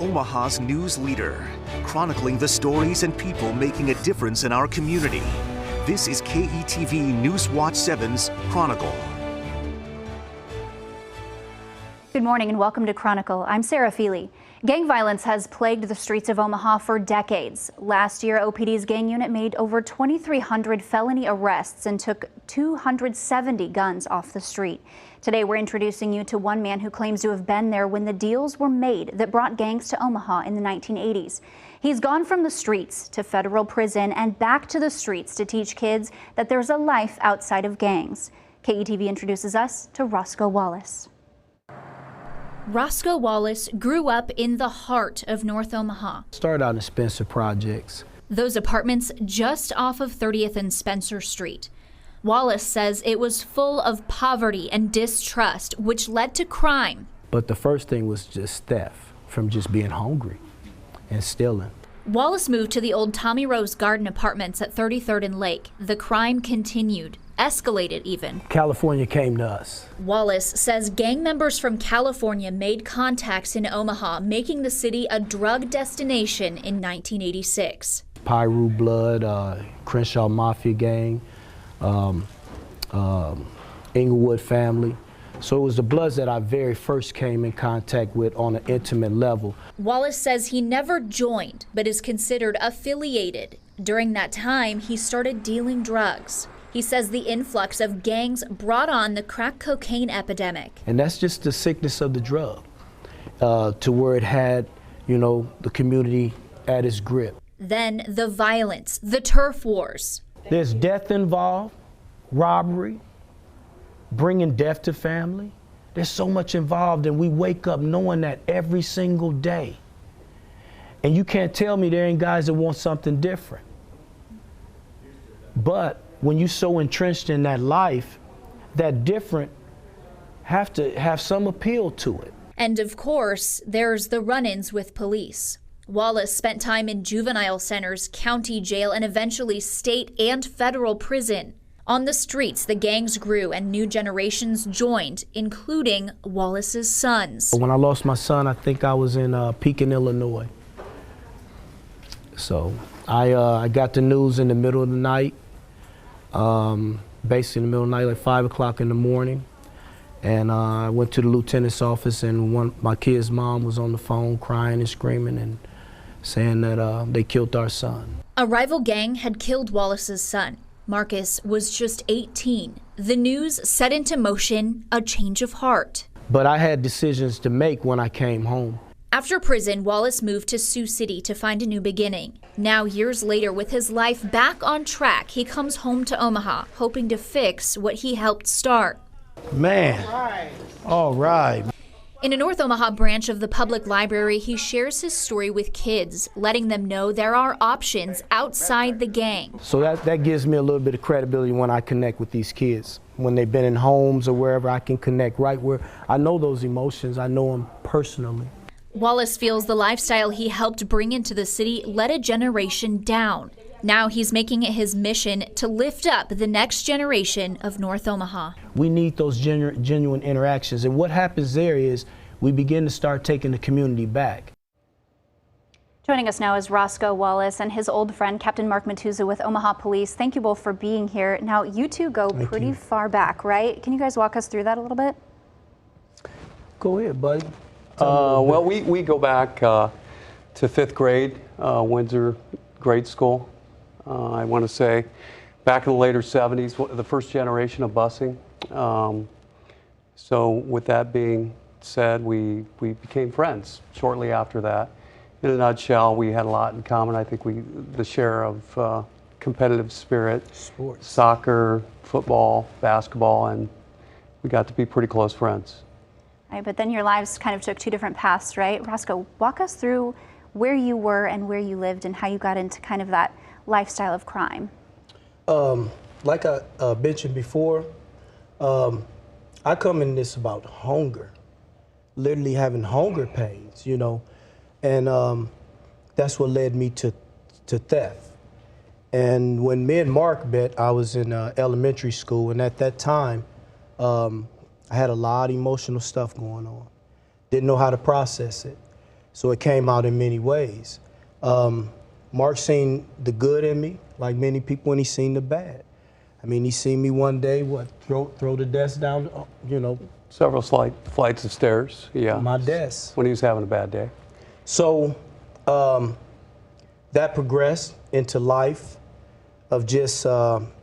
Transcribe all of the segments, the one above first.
Omaha's news leader, chronicling the stories and people making a difference in our community. This is KETV News Watch 7's Chronicle. Good morning and welcome to Chronicle. I'm Sarah Feely. Gang violence has plagued the streets of Omaha for decades. Last year, OPD's gang unit made over 2,300 felony arrests and took 270 guns off the street. Today, we're introducing you to one man who claims to have been there when the deals were made that brought gangs to Omaha in the 1980s. He's gone from the streets to federal prison and back to the streets to teach kids that there's a life outside of gangs. KETV introduces us to Roscoe Wallace. Roscoe Wallace grew up in the heart of North Omaha. Started out in Spencer Projects. Those apartments just off of 30th and Spencer Street. Wallace says it was full of poverty and distrust, which led to crime. But the first thing was just theft from just being hungry and stealing. Wallace moved to the old Tommy Rose Garden apartments at 33rd and Lake. The crime continued, escalated even. California came to us. Wallace says gang members from California made contacts in Omaha, making the city a drug destination in 1986. Piru Blood, Crenshaw Mafia Gang, Inglewood family. So it was the Bloods that I very first came in contact with on an intimate level. Wallace says he never joined, but is considered affiliated. During that time, he started dealing drugs. He says the influx of gangs brought on the crack cocaine epidemic. And that's just the sickness of the drug, to where it had, the community at its grip. Then the violence, the turf wars. There's death involved, robbery, bringing death to family. There's so much involved, and we wake up knowing that every single day. And you can't tell me there ain't guys that want something different. But when you're so entrenched in that life, that different have to have some appeal to it. And of course, there's the run-ins with police. Wallace spent time in juvenile centers, county jail, and eventually state and federal prison. On the streets, the gangs grew and new generations joined, including Wallace's sons. When I lost my son, I think I was in Pekin, Illinois. So I got the news in the middle of the night, basically in the middle of the night, like 5 o'clock in the morning. And I went to the lieutenant's office, and my kid's mom was on the phone crying and screaming and saying that they killed our son. A rival gang had killed Wallace's son. Marcus was just 18. The news set into motion a change of heart. But I had decisions to make when I came home. After prison, Wallace moved to Sioux City to find a new beginning. Now, years later, with his life back on track, he comes home to Omaha, hoping to fix what he helped start. Man, all right. In a North Omaha branch of the public library, he shares his story with kids, letting them know there are options outside the gang. So that gives me a little bit of credibility when I connect with these kids. When they've been in homes or wherever, I can connect right where I know those emotions. I know them personally. Wallace feels the lifestyle he helped bring into the city let a generation down. Now he's making it his mission to lift up the next generation of North Omaha. We need those genuine interactions, and what happens there is we begin to start taking the community back. Joining us now is Roscoe Wallace and his old friend, Captain Mark Matuza with Omaha Police. Thank you both for being here. Now, you two go pretty far back, right? Can you guys walk us through that a little bit? Go ahead, buddy. Well, we go back to 5th grade, Windsor Grade School. I want to say back in the later 70s, the first generation of busing. So with that being said, we became friends shortly after that. In a nutshell, we had a lot in common. I think the share of competitive spirit, sports, soccer, football, basketball, and we got to be pretty close friends. Right, but then your lives kind of took two different paths, right? Roscoe, walk us through where you were and where you lived and how you got into kind of that lifestyle of crime. Like I mentioned before, I come in this about hunger, literally having hunger pains, and that's what led me to theft. And when me and Mark met, I was in elementary school, and at that time, I had a lot of emotional stuff going on. Didn't know how to process it. So it came out in many ways. Mark seen the good in me, like many people, and he seen the bad. I mean, he seen me one day, throw the desk down, you know. Several flights of stairs, yeah. My desk. When he was having a bad day. So that progressed into life of just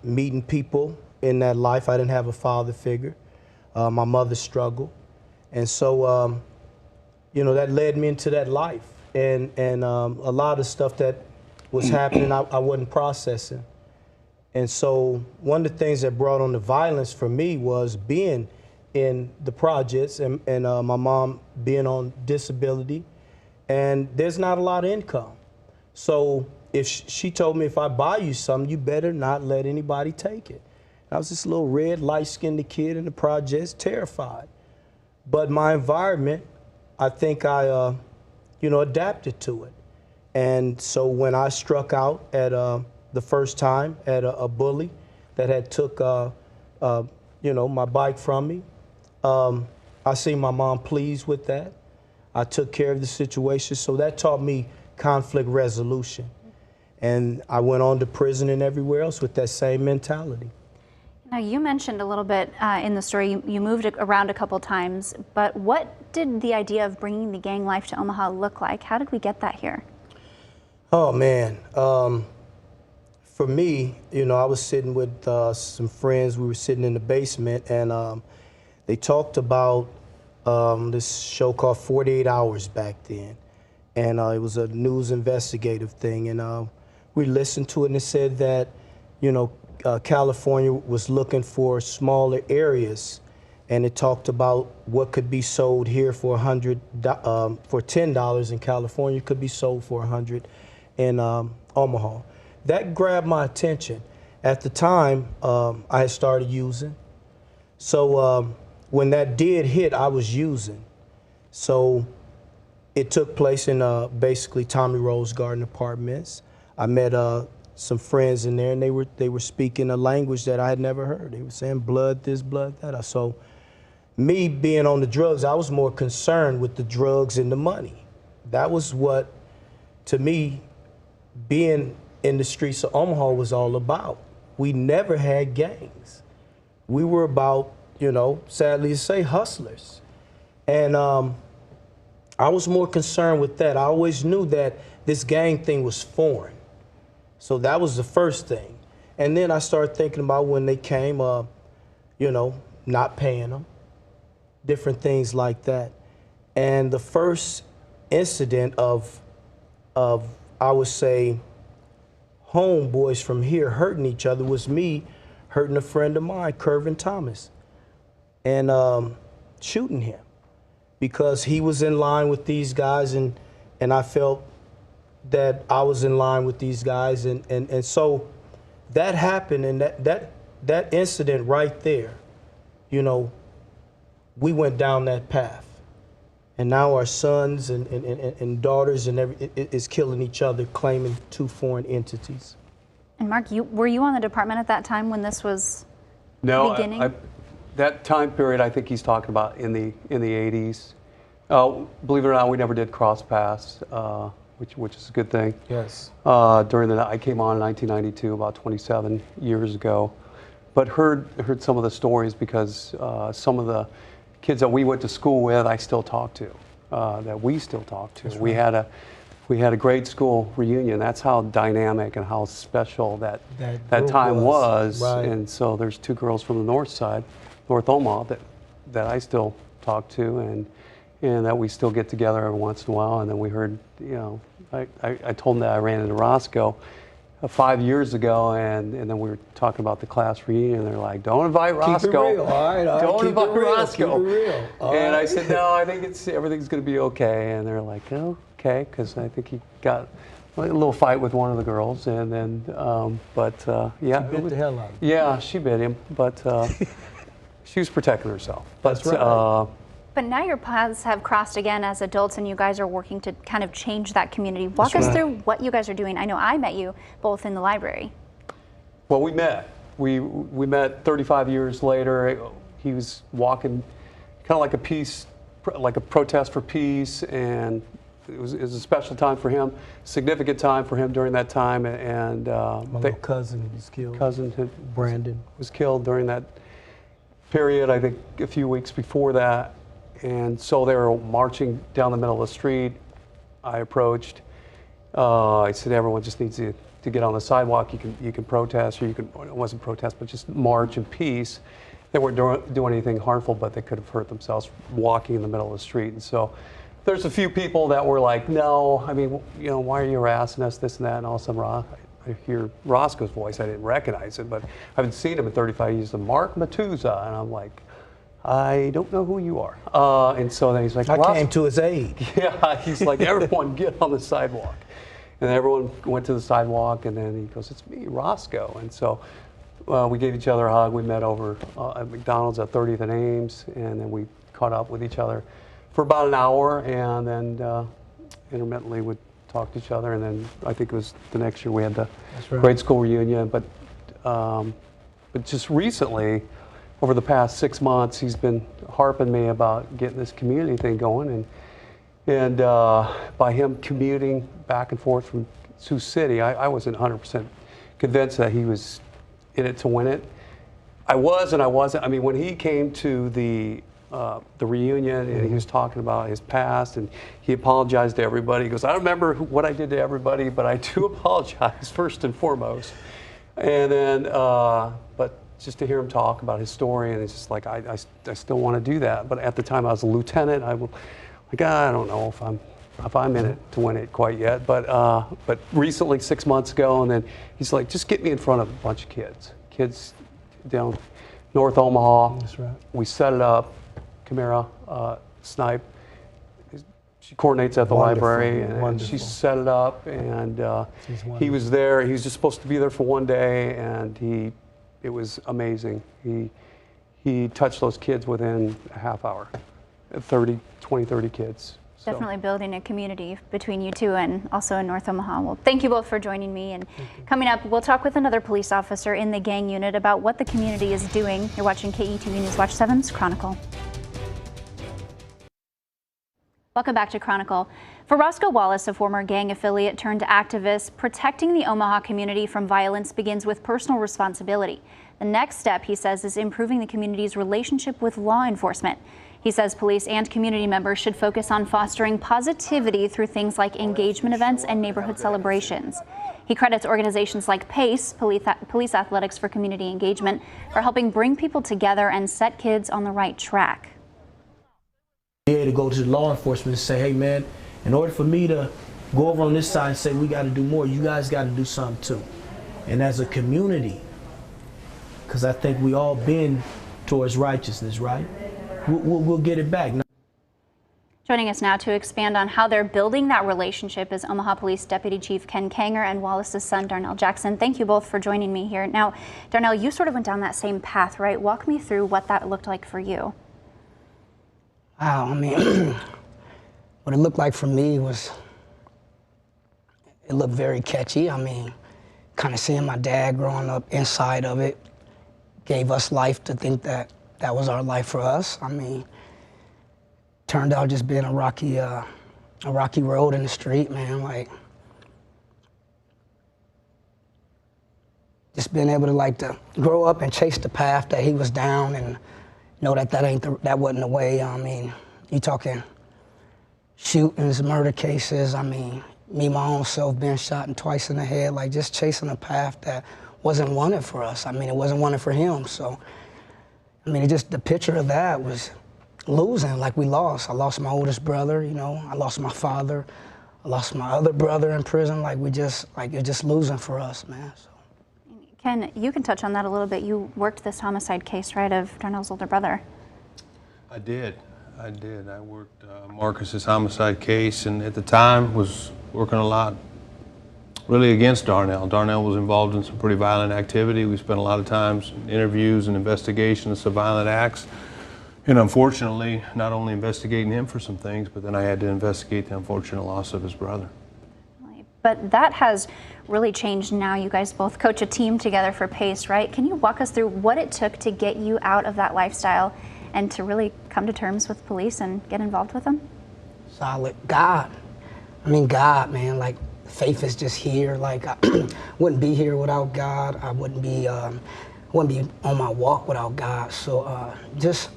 meeting people in that life. I didn't have a father figure. My mother struggled. And so, you know, that led me into that life. And a lot of stuff that was happening, I wasn't processing. And so one of the things that brought on the violence for me was being in the projects and my mom being on disability. And there's not a lot of income. So if she told me, if I buy you something, you better not let anybody take it. I was this little red, light-skinned kid in the projects, terrified. But my environment, I think I, you know, adapted to it. And so when I struck out at the first time at a bully that had took, you know, my bike from me, I seen my mom pleased with that. I took care of the situation, so that taught me conflict resolution. And I went on to prison and everywhere else with that same mentality. Now, you mentioned a little bit in the story, you moved around a couple times, but what did the idea of bringing the gang life to Omaha look like? How did we get that here? Oh, man. For me, you know, I was sitting with some friends. We were sitting in the basement, and they talked about this show called 48 Hours back then. And it was a news investigative thing. And we listened to it, and it said that, you know, California was looking for smaller areas. And it talked about what could be sold here for $10 in California, could be sold for $100 in Omaha. That grabbed my attention. At the time, I had started using. So when that did hit, I was using. So it took place in basically Tommy Rose Garden Apartments. I met some friends in there, and they were speaking a language that I had never heard. They were saying blood this, blood that. So me being on the drugs, I was more concerned with the drugs and the money. That was what, to me, being in the streets of Omaha was all about. We never had gangs. We were about, you know, sadly to say, hustlers. And I was more concerned with that. I always knew that this gang thing was foreign. So that was the first thing. And then I started thinking about when they came, you know, not paying them, different things like that. And the first incident of I would say, homeboys from here hurting each other was me hurting a friend of mine, Kervin Thomas, and shooting him because he was in line with these guys, and I felt that I was in line with these guys, and so that happened, and that incident right there, you know, we went down that path. And now our sons and daughters and is killing each other, claiming two foreign entities. And Mark, were you on the department at that time when this was beginning? No, that time period I think he's talking about in the 80s. Believe it or not, we never did cross paths, which is a good thing. Yes. I came on in 1992, about 27 years ago, but heard some of the stories because some of the kids that we went to school with, I still talk to, that we still talk to. Right. We had a grade school reunion. That's how dynamic and how special that time was. Right. And so there's two girls from the north side, North Omaha, that I still talk to, and that we still get together every once in a while. And then we heard, you know, I told them that I ran into Roscoe 5 years ago, and then we were talking about the class reunion, and they're like, don't invite Roscoe. Keep it real. All right, don't invite Roscoe. Keep it real. And I said, no, I think everything's going to be okay. And they're like, oh, okay, because I think he got a little fight with one of the girls, and then, yeah. She bit the hell out of him. Yeah, she bit him, but she was protecting herself. That's right. But now your paths have crossed again as adults, and you guys are working to kind of change that community. Walk us through what you guys are doing. I know I met you both in the library. Well, we met. We met 35 years later. He was walking kind of like a protest for peace, and it was a special time for him, significant time for him during that time, and My little cousin was killed. Brandon was killed during that period, I think a few weeks before that. And so they were marching down the middle of the street. I approached. I said, everyone just needs to get on the sidewalk. You can protest, or it wasn't protest, but just march in peace. They weren't doing anything harmful, but they could have hurt themselves walking in the middle of the street. And so there's a few people that were like, no, I mean, you know, why are you harassing us, this and that, and all of a sudden I hear Roscoe's voice. I didn't recognize it, but I haven't seen him in 35 years. Mark Matuza, and I'm like, I don't know who you are. And so then he's like, I came to his aid. Yeah, he's like, everyone get on the sidewalk. And everyone went to the sidewalk, and then he goes, it's me, Roscoe. And so we gave each other a hug. We met over at McDonald's at 30th and Ames, and then we caught up with each other for about an hour, and then intermittently would talk to each other. And then I think it was the next year we had the grade school reunion. But just recently, over the past 6 months, he's been harping me about getting this community thing going, and by him commuting back and forth from Sioux City, I wasn't 100% convinced that he was in it to win it. I was and I wasn't. I mean, when he came to the reunion and he was talking about his past and he apologized to everybody. He goes, I don't remember what I did to everybody, but I do apologize first and foremost. And then, but just to hear him talk about his story, and it's just like, I still want to do that. But at the time I was a lieutenant, I don't know if I'm in it to win it quite yet. But recently, 6 months ago, and then he's like, just get me in front of a bunch of kids down North Omaha. That's right. We set it up. Camara Snipe, she coordinates at the library, and she set it up, and he was there. He was just supposed to be there for one day, and it was amazing. He touched those kids within a half hour, 30 kids. So. Definitely building a community between you two and also in North Omaha. Well, thank you both for joining me. And coming up, we'll talk with another police officer in the gang unit about what the community is doing. You're watching KETV News Watch 7's Chronicle. Welcome back to Chronicle. For Roscoe Wallace, a former gang affiliate turned activist, protecting the Omaha community from violence begins with personal responsibility. The next step, he says, is improving the community's relationship with law enforcement. He says police and community members should focus on fostering positivity through things like engagement events and neighborhood celebrations. He credits organizations like PACE, Police Athletics for Community Engagement, for helping bring people together and set kids on the right track. Be able to go to the law enforcement and say, hey man, in order for me to go over on this side and say we got to do more, you guys got to do something too. And as a community, because I think we all bend towards righteousness, right? We'll get it back. Joining us now to expand on how they're building that relationship is Omaha Police Deputy Chief Ken Kanger and Wallace's son, Darnell Jackson. Thank you both for joining me here. Now, Darnell, you sort of went down that same path, right? Walk me through what that looked like for you. Wow, I mean, what it looked like for me was, it looked very catchy. I mean, kind of seeing my dad growing up inside of it gave us life to think that that was our life for us. I mean, turned out just being a rocky road in the street, man. Like, just being able to grow up and chase the path that he was down and know that that wasn't the way. I mean, you talking shootings, murder cases. I mean, me, my own self being shot and twice in the head, like just chasing a path that wasn't wanted for us. I mean, it wasn't wanted for him. So, I mean, the picture of that was losing, like we lost. I lost my oldest brother, you know, I lost my father, I lost my other brother in prison. It's just losing for us, man. So. Ken, you can touch on that a little bit. You worked this homicide case, right, of Darnell's older brother. I did. I worked Marcus's homicide case, and at the time was working a lot really against Darnell. Darnell was involved in some pretty violent activity. We spent a lot of times in interviews and investigations of violent acts. And unfortunately, not only investigating him for some things, but then I had to investigate the unfortunate loss of his brother. But that has really changed now. You guys both coach a team together for PACE, right? Can you walk us through what it took to get you out of that lifestyle and to really come to terms with police and get involved with them? Solid. God. I mean, God, man, like, faith is just here. Like, I wouldn't be here without God. I wouldn't be on my walk without God. So just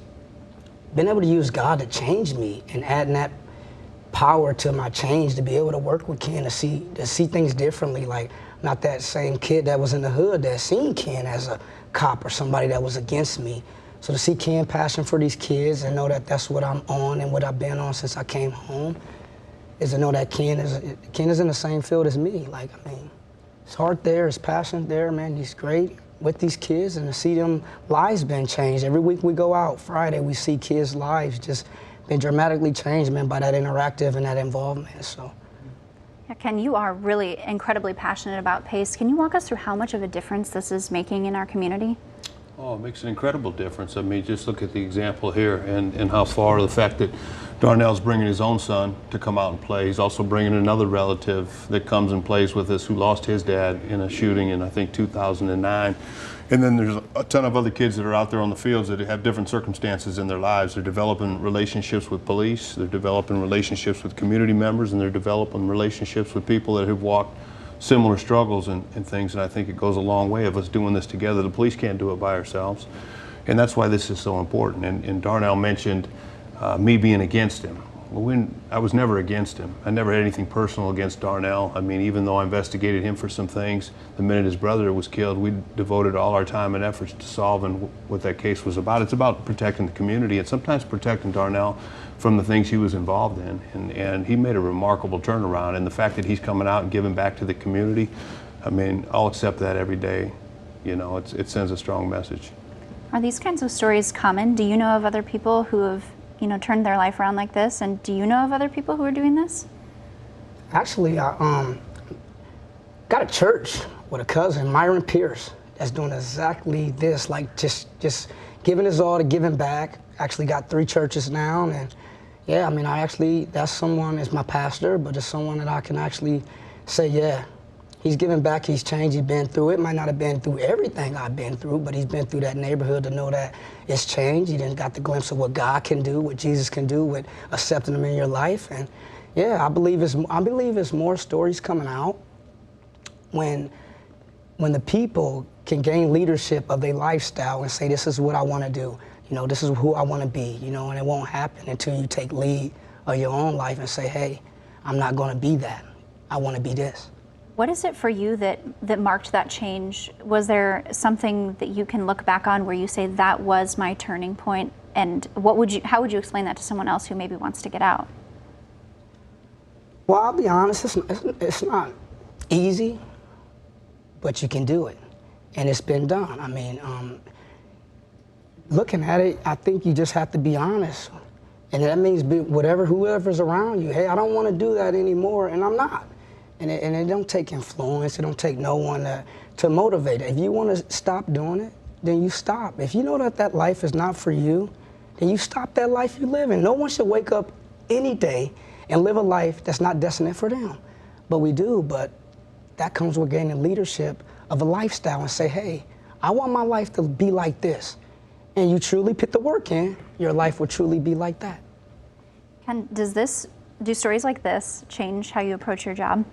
being able to use God to change me and adding that power to my change, to be able to work with Ken, to see things differently. Like, not that same kid that was in the hood that seen Ken as a cop or somebody that was against me. So to see Ken passion for these kids and know that that's what I'm on and what I've been on since I came home, is to know that Ken is in the same field as me. Like, I mean, his heart there, his passion there, man, he's great with these kids, and to see them lives been changed. Every week we go out, Friday, we see kids' lives just been dramatically changed, man, by that interactive and that involvement, so. Yeah, Ken, you are really incredibly passionate about PACE. Can you walk us through how much of a difference this is making in our community? Oh, it makes an incredible difference. I mean, just look at the example here and how far the fact that Darnell's bringing his own son to come out and play. He's also bringing another relative that comes and plays with us who lost his dad in a shooting in, I think, 2009. And then there's a ton of other kids that are out there on the fields that have different circumstances in their lives. They're developing relationships with police, they're developing relationships with community members, and they're developing relationships with people that have walked similar struggles and things, and I think it goes a long way of us doing this together. The police can't do it by ourselves, and that's why this is so important. And Darnell mentioned me being against him. Well, I was never against him. I never had anything personal against Darnell. I mean, even though I investigated him for some things, the minute his brother was killed, we devoted all our time and efforts to solving what that case was about. It's about protecting the community and sometimes protecting Darnell from the things he was involved in. And he made a remarkable turnaround. And the fact that he's coming out and giving back to the community, I mean, I'll accept that every day. You know, it sends a strong message. Are these kinds of stories common? Do you know of other people who have, you know, turned their life around like this? And do you know of other people who are doing this? Actually, I got a church with a cousin, Myron Pierce, that's doing exactly this, like just giving his all to giving back. Actually got 3 churches now, and yeah, I mean, that's someone as my pastor, but it's someone that I can actually say, yeah, he's giving back, he's changed, he's been through it. Might not have been through everything I've been through, but he's been through that neighborhood to know that it's changed. He didn't got the glimpse of what God can do, what Jesus can do with accepting him in your life. And yeah, I believe it's more stories coming out when the people can gain leadership of their lifestyle and say, this is what I want to do. You know, this is who I want to be, you know, and it won't happen until you take lead of your own life and say, hey, I'm not going to be that. I want to be this. What is it for you that marked that change? Was there something that you can look back on where you say that was my turning point? And how would you explain that to someone else who maybe wants to get out? Well, I'll be honest, it's not easy, but you can do it. And it's been done. I mean, looking at it, I think you just have to be honest. And that means whoever's around you, hey, I don't want to do that anymore, and I'm not. And it don't take influence, it don't take no one to motivate it. If you want to stop doing it, then you stop. If you know that life is not for you, then you stop that life you live in. No one should wake up any day and live a life that's not destined for them. But we do, but that comes with gaining leadership of a lifestyle and say, hey, I want my life to be like this. And you truly put the work in, your life will truly be like that. Ken, do stories like this change how you approach your job?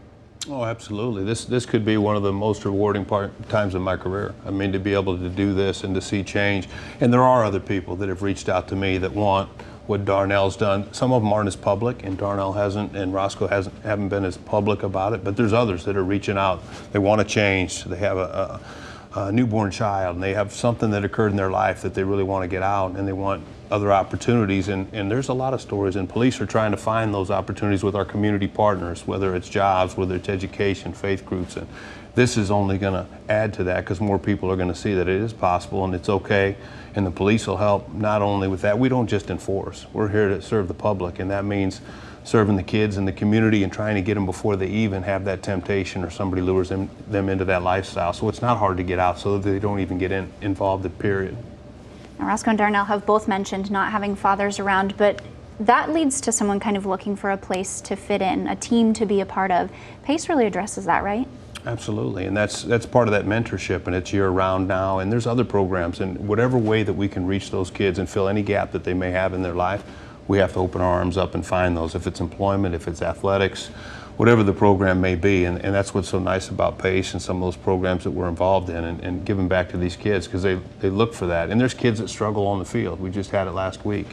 Oh, absolutely. This could be one of the most rewarding times of my career. I mean, to be able to do this and to see change. And there are other people that have reached out to me that want what Darnell's done. Some of them aren't as public, and Darnell hasn't, and Roscoe haven't been as public about it, but there's others that are reaching out. They want to change. They have a newborn child, and they have something that occurred in their life that they really want to get out, and they want other opportunities, and there's a lot of stories, and police are trying to find those opportunities with our community partners, whether it's jobs, whether it's education, faith groups, and this is only going to add to that because more people are going to see that it is possible and it's okay, and the police will help not only with that. We don't just enforce. We're here to serve the public, and that means serving the kids in the community and trying to get them before they even have that temptation or somebody lures them into that lifestyle. So it's not hard to get out so that they don't even get involved, period. Now, Roscoe and Darnell have both mentioned not having fathers around, but that leads to someone kind of looking for a place to fit in, a team to be a part of. PACE really addresses that, right? Absolutely, and that's part of that mentorship, and it's year-round now, and there's other programs, and whatever way that we can reach those kids and fill any gap that they may have in their life, we have to open our arms up and find those. If it's employment, if it's athletics, whatever the program may be. And that's what's so nice about PACE and some of those programs that we're involved in, and giving back to these kids, because they look for that. And there's kids that struggle on the field. We just had it last week,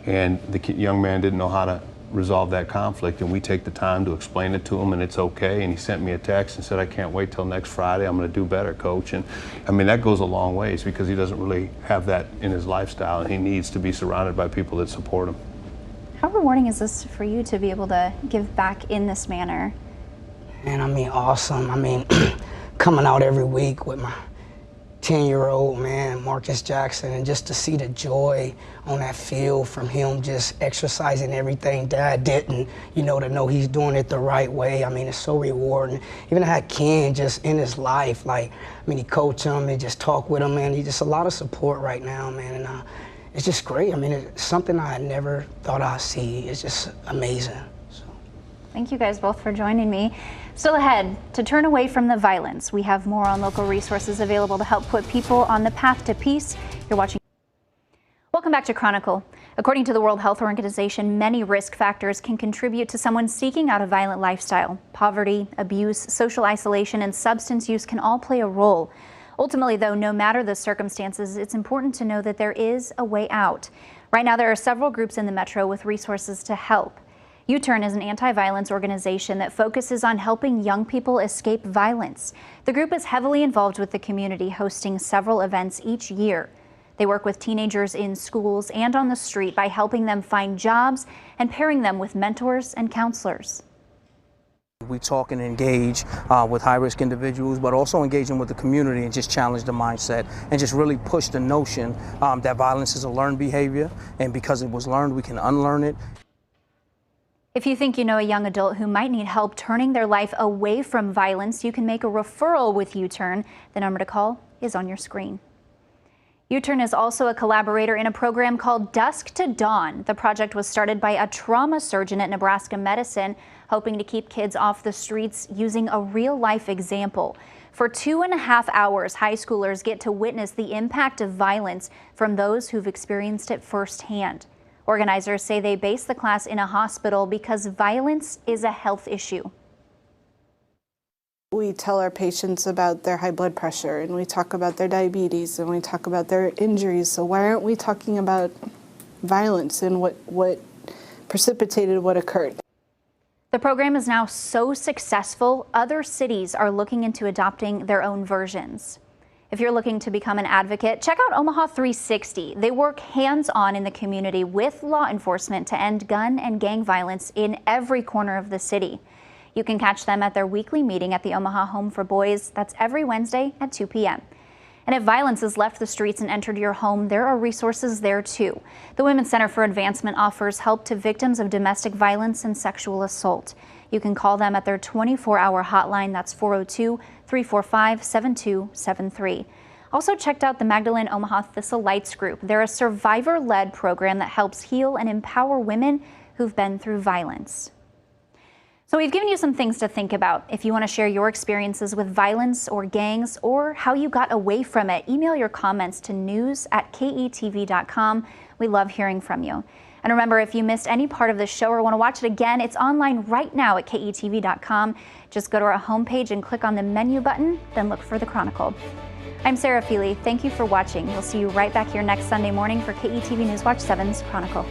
and the young man didn't know how to resolve that conflict, and we take the time to explain it to him, and it's okay. And he sent me a text and said, I can't wait till next Friday. I'm going to do better, coach. And I mean, that goes a long ways, because he doesn't really have that in his lifestyle, and he needs to be surrounded by people that support him. How rewarding is this for you to be able to give back in this manner? And I mean, awesome. I mean, coming out every week with my 10-year-old, man, Marcus Jackson, and just to see the joy on that field from him just exercising everything Dad didn't, you know, to know he's doing it the right way. I mean, it's so rewarding. Even I had Ken just in his life, like, I mean, he coached him and just talked with him, man. He just a lot of support right now, man, and it's just great. I mean, it's something I never thought I'd see. It's just amazing. So. Thank you guys both for joining me. Still ahead, to turn away from the violence, we have more on local resources available to help put people on the path to peace. You're watching. Welcome back to Chronicle. According to the World Health Organization, many risk factors can contribute to someone seeking out a violent lifestyle. Poverty, abuse, social isolation, and substance use can all play a role. Ultimately, though, no matter the circumstances, it's important to know that there is a way out. Right now, there are several groups in the metro with resources to help. U-Turn is an anti-violence organization that focuses on helping young people escape violence. The group is heavily involved with the community, hosting several events each year. They work with teenagers in schools and on the street by helping them find jobs and pairing them with mentors and counselors. We talk and engage with high-risk individuals, but also engaging with the community and just challenge the mindset and just really push the notion that violence is a learned behavior, and because it was learned, we can unlearn it. If you think you know a young adult who might need help turning their life away from violence, you can make a referral with U-Turn. The number to call is on your screen. U-Turn is also a collaborator in a program called Dusk to Dawn. The project was started by a trauma surgeon at Nebraska Medicine, hoping to keep kids off the streets using a real-life example. For 2.5 hours, high schoolers get to witness the impact of violence from those who've experienced it firsthand. Organizers say they base the class in a hospital because violence is a health issue. We tell our patients about their high blood pressure, and we talk about their diabetes, and we talk about their injuries. So why aren't we talking about violence and what precipitated what occurred? The program is now so successful, other cities are looking into adopting their own versions. If you're looking to become an advocate, check out Omaha 360. They work hands-on in the community with law enforcement to end gun and gang violence in every corner of the city. You can catch them at their weekly meeting at the Omaha Home for Boys. That's every Wednesday at 2 p.m. And if violence has left the streets and entered your home, there are resources there too. The Women's Center for Advancement offers help to victims of domestic violence and sexual assault. You can call them at their 24-hour hotline. That's 402-345-7273. Also checked out the Magdalene Omaha Thistle Lights Group. They're a survivor-led program that helps heal and empower women who've been through violence. So we've given you some things to think about. If you want to share your experiences with violence or gangs or how you got away from it, email your comments to news@ketv.com. We love hearing from you. And remember, if you missed any part of the show or want to watch it again, it's online right now at ketv.com. Just go to our homepage and click on the menu button, then look for the Chronicle. I'm Sarah Feely. Thank you for watching. We'll see you right back here next Sunday morning for KETV Newswatch 7's Chronicle.